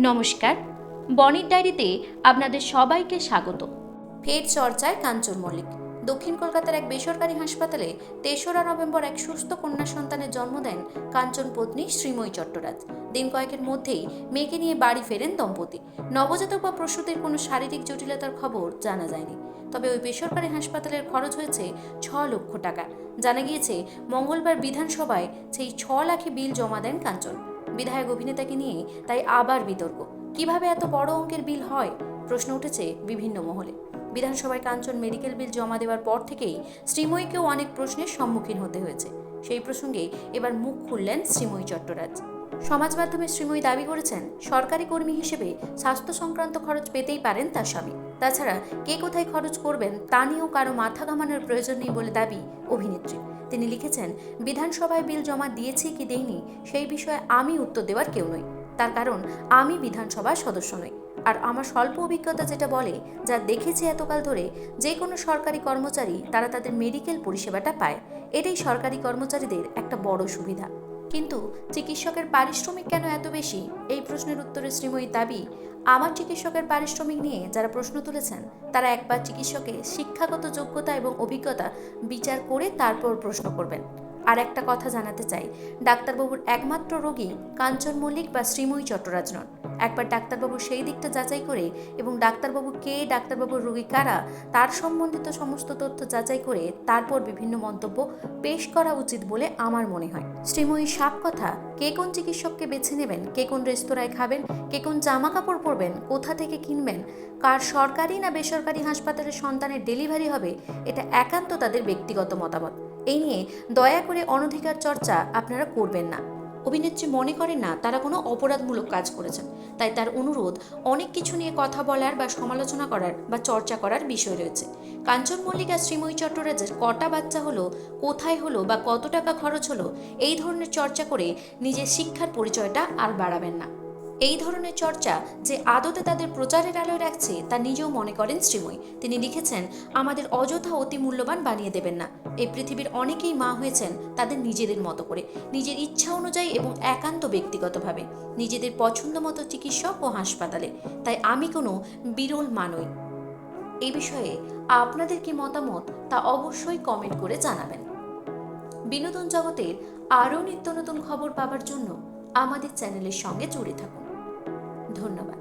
নমস্কার, বনির ডায়েরিতে আপনাদের সবাইকে স্বাগত। ফের চর্চায় কাঞ্চন মল্লিক। দক্ষিণ কলকাতার এক বেসরকারি হাসপাতালে ৩রা নভেম্বর এক সুস্থ কন্যা সন্তানের জন্ম দেন কাঞ্চন পত্নী শ্রীময়ী চট্টরাজ। দিন কয়েকের মধ্যেই মেয়েকে নিয়ে বাড়ি ফেরেন দম্পতি। নবজাতক বা প্রসূতির কোনো শারীরিক জটিলতার খবর জানা যায়নি। তবে ওই বেসরকারি হাসপাতালের খরচ হয়েছে ৬ লক্ষ টাকা। জানা গিয়েছে মঙ্গলবার বিধানসভায় সেই ৬ লাখে বিল জমা দেন কাঞ্চন। বিধায়ক অভিনেতাকে নিয়ে তাই আবার বিতর্ক। কিভাবে এত বড় অঙ্কের বিল হয়, প্রশ্ন উঠেছে বিভিন্ন মহলে। বিধানসভায় কাঞ্চন মেডিকেল বিল জমা দেওয়ার পর থেকেই শ্রীময়ীকেও অনেক প্রশ্নের সম্মুখীন হতে হয়েছে। সেই প্রসঙ্গে এবার মুখ খুললেন শ্রীময়ী চট্টরাজ। সমাজ মাধ্যমে শ্রীময়ী দাবি করেছেন, সরকারি কর্মী হিসেবে স্বাস্থ্য সংক্রান্ত খরচ পেতেই পারেন তার স্বামী। তাছাড়া কে কোথায় খরচ করবেন তা নিয়েও কারো মাথা ঘামানোর প্রয়োজন নেই বলে দাবি অভিনেত্রী। তিনি লিখেছেন, বিধানসভায় বিল জমা দিয়েছি কি দেইনি সেই বিষয়ে আমি উত্তর দেওয়ার কেউ নই। তার কারণ আমি বিধানসভার সদস্য নই। আর আমার স্বল্প অভিজ্ঞতা যেটা বলে, যা দেখেছি এতকাল ধরে, যে কোনো সরকারি কর্মচারী তারা তাদের মেডিকেল পরিষেবাটা পায়। এটাই সরকারি কর্মচারীদের একটা বড় সুবিধা। কিন্তু চিকিৎসকের পারিশ্রমিক কেন এত বেশি, এই প্রশ্নের উত্তরে শ্রীময়ী দাবি, আমার চিকিৎসকের পারিশ্রমিক নিয়ে যারা প্রশ্ন তুলেছেন তারা একবার চিকিৎসকের শিক্ষাগত যোগ্যতা এবং অভিজ্ঞতা বিচার করে তারপর প্রশ্ন করবেন। আর একটা কথা জানাতে চাই, ডাক্তারবাবুর একমাত্র রোগী কাঞ্চন মল্লিক বা শ্রীময়ী চট্টরাজ নন। একবার ডাক্তারবাবু সেই দিকটা যাচাই করে এবং ডাক্তারবাবু কে, ডাক্তারবাবুর রোগী কারা, তার সম্বন্ধিত সমস্ত তথ্য যাচাই করে তারপর বিভিন্ন মন্তব্য পেশ করা উচিত বলে আমার মনে হয়। শ্রীময়ী সাপ কথা, কে কোন চিকিৎসককে বেছে নেবেন, কে কোন রেস্তোরাঁয় খাবেন, কে কোন জামা কাপড় পরবেন, কোথা থেকে কিনবেন, কার সরকারি না বেসরকারি হাসপাতালের সন্তানের ডেলিভারি হবে, এটা একান্ত তাদের ব্যক্তিগত মতামত। এই নিয়ে দয়া করে অনধিকার চর্চা আপনারা করবেন না। অভিনেত্রী মনে করেন না তারা কোনো অপরাধমূলক কাজ করেছেন, তাই তার অনুরোধ, অনেক কিছু নিয়ে কথা বলার বা সমালোচনা করার বা চর্চা করার বিষয় রয়েছে। কাঞ্চন মল্লিক আর শ্রীময়ী চট্টরাজের কটা বাচ্চা হলো, কোথায় হলো বা কত টাকা খরচ হলো, এই ধরনের চর্চা করে নিজের শিক্ষার পরিচয়টা আর বাড়াবেন না। এই ধরনের চর্চা যে আদতে তাদের প্রচারের আলোয় রাখছে তা নিজেও মনে করেন শ্রীময়ী। তিনি লিখেছেন, আমাদের অযথা অতি মূল্যবান বানিয়ে দেবেন না। এই পৃথিবীর অনেকেই মা হয়েছেন তাদের নিজেদের মতো করে, নিজের ইচ্ছা অনুযায়ী এবং একান্ত ব্যক্তিগতভাবে, নিজেদের পছন্দ মতো চিকিৎসক ও হাসপাতালে। তাই আমি কোনো বিরল মা নই। এই বিষয়ে আপনাদের কি মতামত তা অবশ্যই কমেন্ট করে জানাবেন। বিনোদন জগতের আরও নিত্য নতুন খবর পাওয়ার জন্য আমাদের চ্যানেলের সঙ্গে জুড়ে থাকুন। ধন্যবাদ।